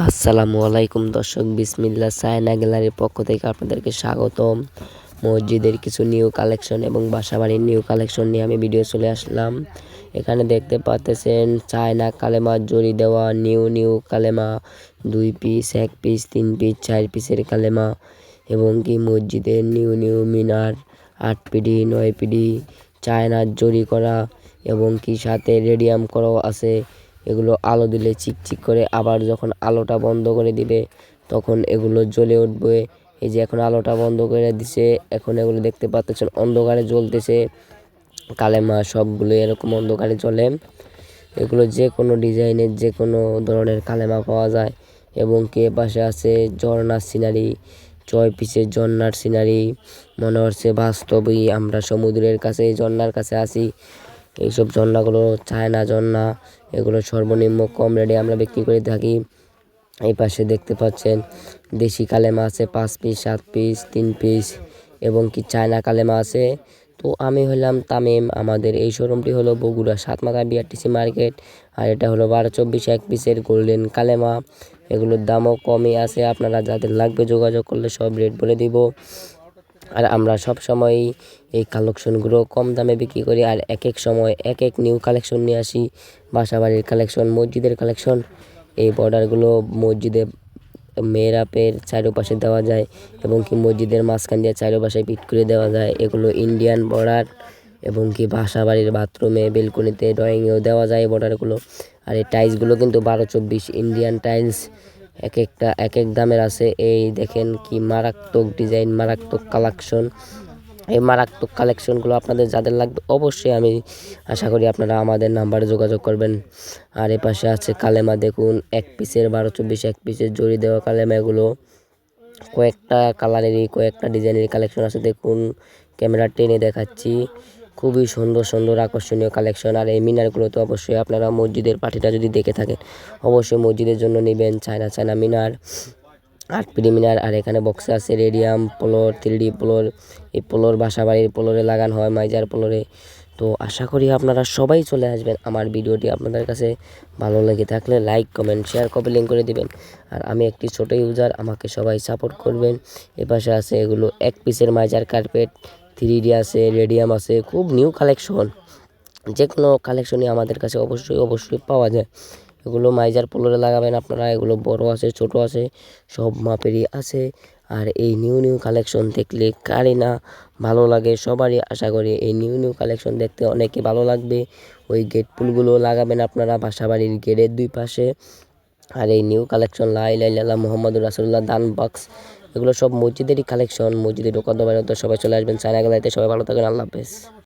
আসসালামু আলাইকুম দর্শক, বিসমিল্লাহ চায়না গ্যালারির পক্ষ থেকে আপনাদেরকে স্বাগতম। মসজিদের কিছু নিউ কালেকশন এবং বাসাবাড়ির নিউ কালেকশন নিয়ে আমি ভিডিও চলে আসলাম। এখানে দেখতে পাচ্ছেন চায়না কালেমা জড়ি দেওয়া নিউ কালেমা 2 পিস, 1 পিস, 3 পিস, 4 পিসের কালেমা এবং কি মসজিদের নিউ মিনার 8 পিডি 9 পিডি চায়নার জড়ি করা এবং কি সাথে রেডিয়াম করাও আছে। এগুলো আলো দিলে চিকচিক করে, আবার যখন আলোটা বন্ধ করে দিবে তখন এগুলো জ্বলে উঠবে। এই যে এখন আলোটা বন্ধ করে দিছে, এখন এগুলো দেখতে পাচ্ছেন অন্ধকারে জ্বলতেছে। কালেমা সবগুলো এরকম অন্ধকারে জ্বলে। এগুলো যে কোনো ডিজাইনের যে কোনো ধরনের কালেমা পাওয়া যায় এবং কে পাশে আছে ঝর্ণার সিনারি, 6 পিসের ঝর্ণার সিনারি। মনে হচ্ছে বাস্তবেই আমরা সমুদ্রের কাছে, ঝর্ণার কাছে আছি। এইসব ঝর্ণাগুলো চায়না ঝর্ণা, এগুলো সর্বনিম্ন কম রেটে আমরা বিক্রি করে থাকি। এই পাশে দেখতে পাচ্ছেন দেশি কালেমা আছে 5 পিস, 7 পিস, 3 পিস এবং কি চায়না কালেমা আছে। তো আমি হলাম তামিম, আমাদের এই শোরুমটি হলো বগুড়া 7 মাথা বিআরটিসি মার্কেট। আর এটা হলো 12-24 1 পিসের গোল্ডেন কালেমা। এগুলোর দামও কমই আছে, আপনারা যাদের লাগবে যোগাযোগ করলে সব রেট বলে দিব। আর আমরা সব সময় এই কালেকশনগুলো কম দামে বিক্রি করি, আর এক এক সময় এক এক নিউ কালেকশন নিয়ে আসি। বাসাবাড়ির কালেকশন, মসজিদের কালেকশন। এই বর্ডারগুলো মসজিদে মেহরাবের চারপাশে দেওয়া যায় এবং কি মসজিদের মাঝখান দিয়ে চারপাশে ফিট করে দেওয়া যায়। এগুলো ইন্ডিয়ান বর্ডার এবং কি বাসাবাড়ির বাথরুমে, বেলকনিতে, ড্রয়িংয়েও দেওয়া যায় এই বর্ডারগুলো। আর এই টাইলসগুলো কিন্তু 12-24 ইন্ডিয়ান টাইলস, এক একটা এক এক দামের আছে। এই দেখেন কি মারাত্মক ডিজাইন, মারাত্মক কালেকশন। এই মারাত্মক কালেকশনগুলো আপনাদের যাদের লাগবে অবশ্যই আমি আশা করি আপনারা আমাদের নাম্বারে যোগাযোগ করবেন। আর এ পাশে আছে কালেমা, দেখুন 1 পিসের 12-24 1 পিসের জড়ি দেওয়া কালেমা। এগুলো কয়েকটা কালারেরই, কয়েকটা ডিজাইনের কালেকশন আছে। দেখুন ক্যামেরা টেনে দেখাচ্ছি, খুবই সুন্দর আকর্ষণীয় কালেকশন। আর এই মিনারগুলো তো অবশ্যই আপনারা মসজিদের পাঠিটা যদি দেখে থাকেন অবশ্যই মসজিদের জন্য নেবেন। চায়না মিনার 8 পিডি মিনার। আর এখানে বক্সে আছে রেডিয়াম পোলোর, 3D পোলোর। এই পোলোর বাসাবাড়ির পোলোরে লাগানো হয়, মাইজার পোলোরে। তো আশা করি আপনারা সবাই চলে আসবেন। আমার ভিডিওটি আপনাদের কাছে ভালো লেগে থাকলে like, comment, share, copy link করে দিবেন। আর আমি একটি ছোটো ইউজার, আমাকে সবাই সাপোর্ট করবেন। এপাশে আছে এগুলো 1 পিসের মাইজার কার্পেট, 3D আছে, রেডিয়াম আছে, খুব নিউ কালেকশন। যে কোনো কালেকশনই আমাদের কাছে অবশ্যই পাওয়া যায়। এগুলো মাইজার পোলোরে লাগাবেন আপনারা। এগুলো বড় আছে, ছোট আছে, সব মাপেরই আছে। আর এই নিউ কালেকশন দেখলে কারই না ভালো লাগে, সবারই আশা করি এই নিউ কালেকশন দেখতে অনেকই ভালো লাগবে। ওই গেট ফুলগুলো লাগাবেন আপনারা বাসাবাড়ির গেটের 2 পাশে। আর এই নিউ কালেকশন লা ইলাহা ইল্লাল্লাহ মুহাম্মাদুর রাসূলুল্লাহ দান বক্স, এগুলো সব মসজিদেরই কালেকশন। মসজিদে ঢোকা তো সবাই চলে আসবেন চায়না গ্যালারিতে। সবাই ভালো থাকবেন, আল্লাহ হাফেজ।